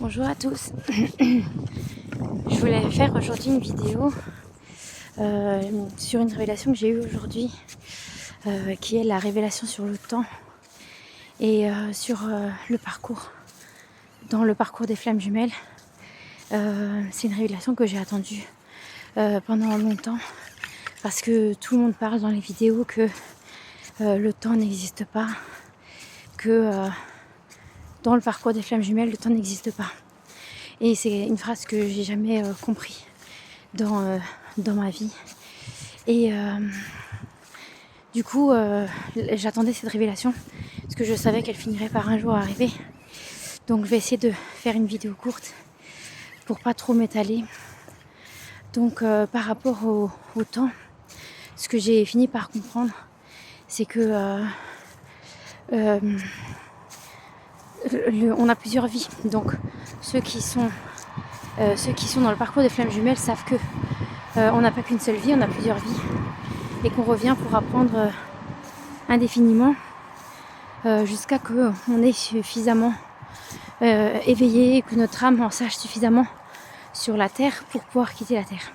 Bonjour à tous. Je voulais faire aujourd'hui une vidéo sur une révélation que j'ai eue aujourd'hui, qui est la révélation sur le temps et sur le parcours, dans le parcours des flammes jumelles. C'est une révélation que j'ai attendue pendant longtemps, parce que tout le monde parle dans les vidéos que le temps n'existe pas, que dans le parcours des flammes jumelles, le temps n'existe pas. Et c'est une phrase que j'ai jamais compris dans ma vie. Et du coup, j'attendais cette révélation parce que je savais qu'elle finirait par un jour arriver. Donc je vais essayer de faire une vidéo courte pour pas trop m'étaler. Donc par rapport au temps, ce que j'ai fini par comprendre, c'est que on a plusieurs vies. Donc ceux qui sont dans le parcours des flammes jumelles savent que on n'a pas qu'une seule vie, on a plusieurs vies, et qu'on revient pour apprendre indéfiniment jusqu'à que on est suffisamment éveillé et que notre âme en sache suffisamment sur la terre pour pouvoir quitter la terre.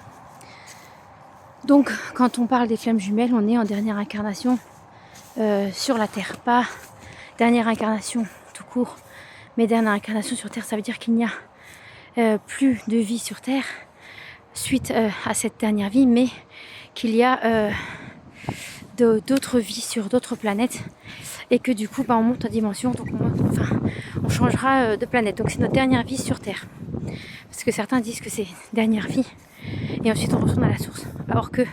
Donc quand on parle des flammes jumelles, on est en dernière incarnation sur la terre, pas dernière incarnation tout court, mais dernière incarnation sur terre. Ça veut dire qu'il n'y a plus de vie sur terre suite à cette dernière vie, mais qu'il y a d'autres vies sur d'autres planètes, et que du coup on monte en dimension, donc on changera de planète. Donc c'est notre dernière vie sur terre, parce que certains disent que c'est dernière vie et ensuite on retourne à la source, alors que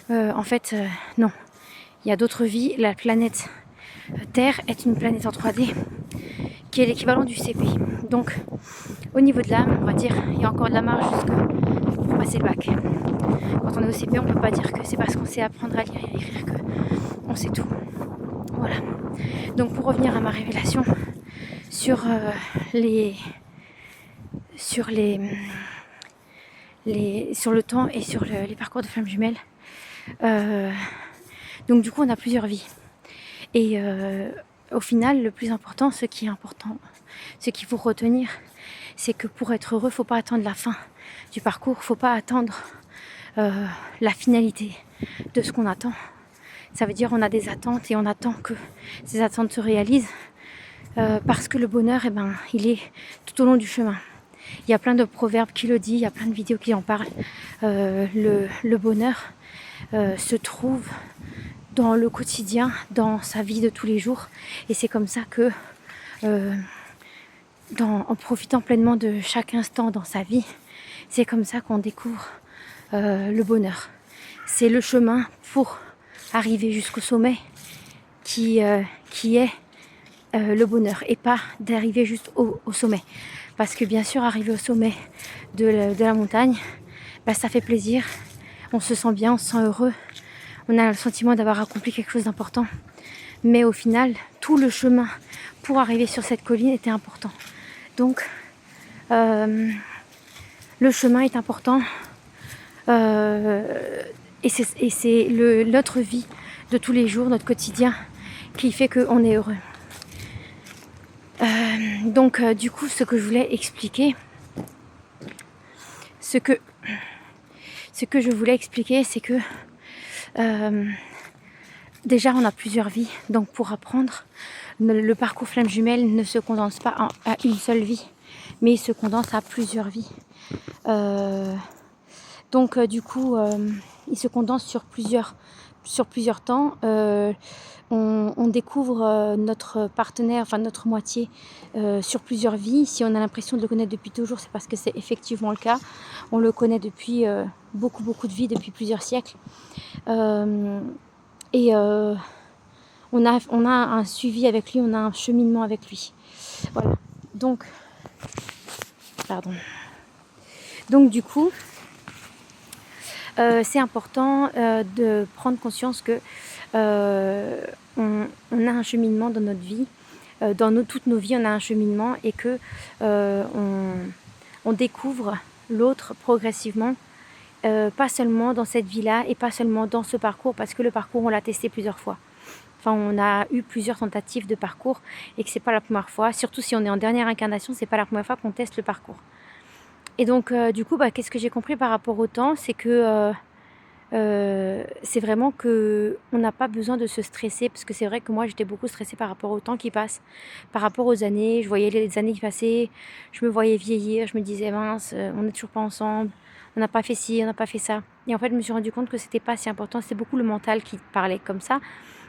en fait non, il y a d'autres vies. La planète Terre est une planète en 3D qui est l'équivalent du CP. Donc au niveau de l'âme, on va dire, il y a encore de la marge pour passer le bac. Quand on est au CP, on ne peut pas dire que c'est parce qu'on sait apprendre à lire et à écrire qu'on sait tout. Voilà. Donc pour revenir à ma révélation sur le temps et sur les parcours de flammes jumelles. Donc du coup on a plusieurs vies. Et au final, le plus important, ce qu'il faut retenir, c'est que pour être heureux, il ne faut pas attendre la fin du parcours, il ne faut pas attendre la finalité de ce qu'on attend. Ça veut dire qu'on a des attentes et on attend que ces attentes se réalisent, parce que le bonheur, il est tout au long du chemin. Il y a plein de proverbes qui le disent, il y a plein de vidéos qui en parlent. Le bonheur se trouve dans le quotidien, dans sa vie de tous les jours. Et c'est comme ça que, en profitant pleinement de chaque instant dans sa vie, c'est comme ça qu'on découvre le bonheur. C'est le chemin pour arriver jusqu'au sommet qui est le bonheur, et pas d'arriver juste au sommet. Parce que bien sûr, arriver au sommet de la montagne, ça fait plaisir, on se sent bien, on se sent heureux, on a le sentiment d'avoir accompli quelque chose d'important. Mais au final, tout le chemin pour arriver sur cette colline était important. Donc, le chemin est important, et c'est notre vie de tous les jours, notre quotidien, qui fait qu'on est heureux. Donc du coup, ce que je voulais expliquer, c'est que déjà on a plusieurs vies. Donc pour apprendre, le parcours flamme jumelle ne se condense pas à une seule vie, mais il se condense à plusieurs vies. Donc du coup, il se condense sur plusieurs temps. On découvre notre partenaire, enfin notre moitié, sur plusieurs vies. Si on a l'impression de le connaître depuis toujours, c'est parce que c'est effectivement le cas. On le connaît depuis beaucoup de vies, depuis plusieurs siècles. Et on a un suivi avec lui, on a un cheminement avec lui. Voilà. Donc du coup, c'est important de prendre conscience que on a un cheminement dans notre vie, toutes nos vies on a un cheminement, et que on découvre l'autre progressivement, pas seulement dans cette vie-là et pas seulement dans ce parcours, parce que le parcours on l'a testé plusieurs fois. enfin on a eu plusieurs tentatives de parcours et que c'est pas la première fois, surtout si on est en dernière incarnation, c'est pas la première fois qu'on teste le parcours. Et donc du coup, qu'est-ce que j'ai compris par rapport au temps, c'est que c'est vraiment que on n'a pas besoin de se stresser, parce que c'est vrai que moi j'étais beaucoup stressée par rapport au temps qui passe, par rapport aux années. Je voyais les années qui passaient, je me voyais vieillir, je me disais mince, on n'est toujours pas ensemble, on n'a pas fait ci, on n'a pas fait ça. Et en fait je me suis rendu compte que c'était pas si important, c'était beaucoup le mental qui parlait comme ça,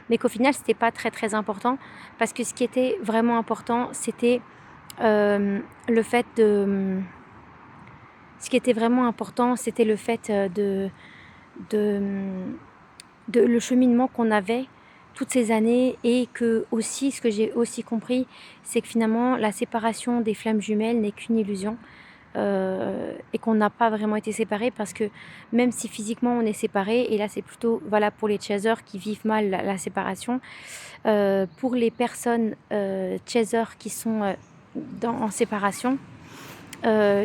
mais qu'au final c'était pas très très important, parce que ce qui était vraiment important c'était le fait de... Ce qui était vraiment important c'était le fait de, le cheminement qu'on avait toutes ces années, et que aussi ce que j'ai aussi compris, c'est que finalement la séparation des flammes jumelles n'est qu'une illusion, et qu'on n'a pas vraiment été séparés, parce que même si physiquement on est séparés, et là c'est plutôt valable pour les chasers qui vivent mal la séparation, pour les personnes chasers qui sont en séparation,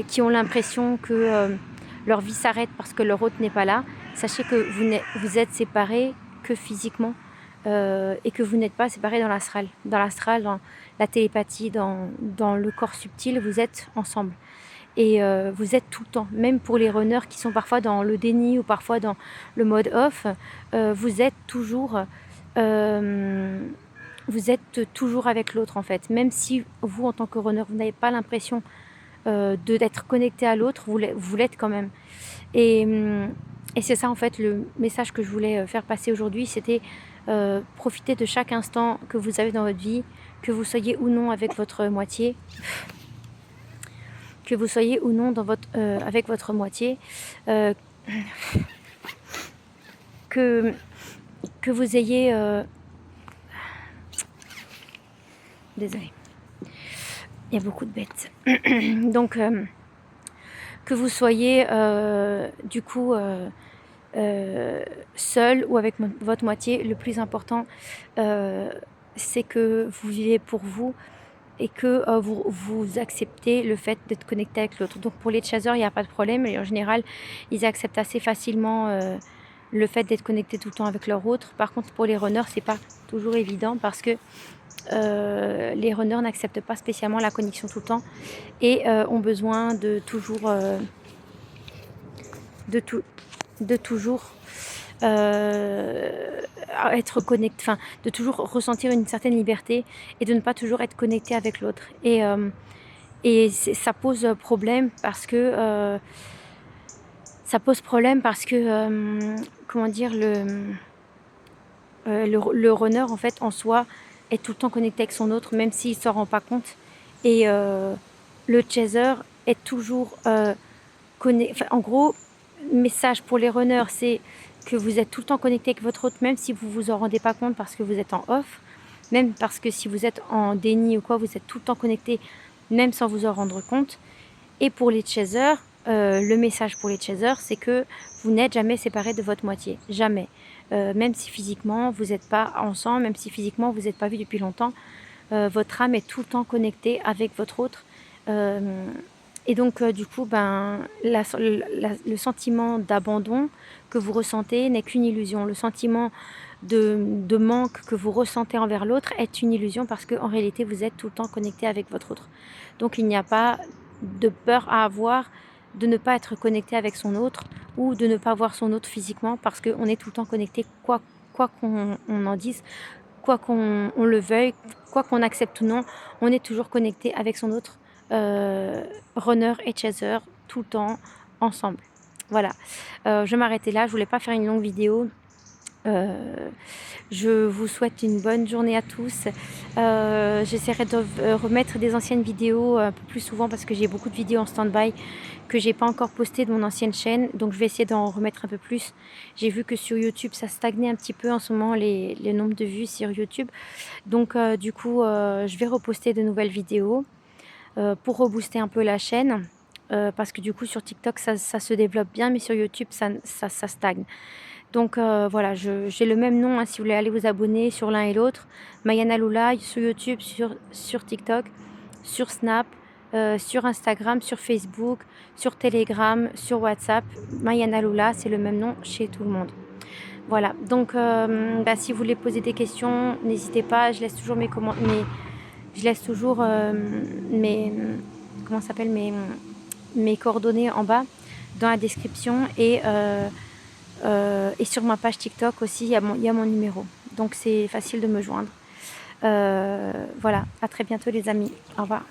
qui ont l'impression que leur vie s'arrête parce que leur hôte n'est pas là, sachez que vous êtes séparés que physiquement, et que vous n'êtes pas séparés dans l'astral. Dans l'astral, dans la télépathie, dans le corps subtil, vous êtes ensemble. Et vous êtes tout le temps, même pour les runners qui sont parfois dans le déni ou parfois dans le mode off, vous êtes toujours... vous êtes toujours avec l'autre en fait. Même si vous, en tant que runner, vous n'avez pas l'impression d'être connecté à l'autre, vous l'êtes quand même. Et c'est ça en fait le message que je voulais faire passer aujourd'hui, c'était profiter de chaque instant que vous avez dans votre vie, que vous soyez ou non avec votre moitié, que vous soyez ou non avec votre moitié, que vous ayez... Désolée, il y a beaucoup de bêtes. Donc, que vous soyez du coup seul ou avec votre moitié, le plus important, c'est que vous vivez pour vous, et que vous acceptez le fait d'être connecté avec l'autre. Donc pour les chasers, il n'y a pas de problème. Et en général, ils acceptent assez facilement le fait d'être connecté tout le temps avec leur autre. Par contre, pour les runners, c'est pas toujours évident, parce que les runners n'acceptent pas spécialement la connexion tout le temps, et ont besoin de toujours être connecté, enfin de toujours ressentir une certaine liberté, et de ne pas toujours être connecté avec l'autre. Et ça pose problème, parce que comment dire, le runner en fait en soi est tout le temps connecté avec son autre, même s'il ne s'en rend pas compte. Et le chaser est toujours connecté. En gros, message pour les runners, c'est que vous êtes tout le temps connecté avec votre hôte, même si vous vous en rendez pas compte parce que vous êtes en off, même parce que si vous êtes en déni ou quoi, vous êtes tout le temps connecté, même sans vous en rendre compte. Et pour les chasers, le message pour les chasers, c'est que vous n'êtes jamais séparés de votre moitié, jamais. Même si physiquement vous n'êtes pas ensemble, même si physiquement vous n'êtes pas vus depuis longtemps, votre âme est tout le temps connectée avec votre autre. Et donc du coup, le sentiment d'abandon que vous ressentez n'est qu'une illusion. Le sentiment de manque que vous ressentez envers l'autre est une illusion, parce qu'en réalité vous êtes tout le temps connecté avec votre autre. Donc il n'y a pas de peur à avoir de ne pas être connecté avec son autre, ou de ne pas voir son autre physiquement, parce qu'on est tout le temps connecté, quoi qu'on en dise, quoi qu'on le veuille, quoi qu'on accepte ou non, on est toujours connecté avec son autre, runner et chaser, tout le temps ensemble. Voilà, je m'arrêtais là, je voulais pas faire une longue vidéo. Je vous souhaite une bonne journée à tous. J'essaierai de remettre des anciennes vidéos un peu plus souvent, parce que j'ai beaucoup de vidéos en stand-by que j'ai pas encore postées de mon ancienne chaîne, donc je vais essayer d'en remettre un peu plus. J'ai vu que sur YouTube ça stagnait un petit peu en ce moment, les nombres de vues sur YouTube, donc du coup je vais reposter de nouvelles vidéos pour rebooster un peu la chaîne, parce que du coup sur TikTok ça se développe bien, mais sur YouTube ça stagne. Donc voilà, j'ai le même nom, hein, si vous voulez aller vous abonner sur l'un et l'autre. Mayana Lula sur YouTube, sur TikTok, sur Snap, sur Instagram, sur Facebook, sur Telegram, sur WhatsApp. Mayana Lula, c'est le même nom chez tout le monde. Voilà, donc si vous voulez poser des questions, n'hésitez pas, je laisse toujours je laisse toujours comment ça s'appelle, mes coordonnées en bas dans la description et sur ma page TikTok aussi, il y a mon numéro. Donc c'est facile de me joindre. Voilà, à très bientôt les amis. Au revoir.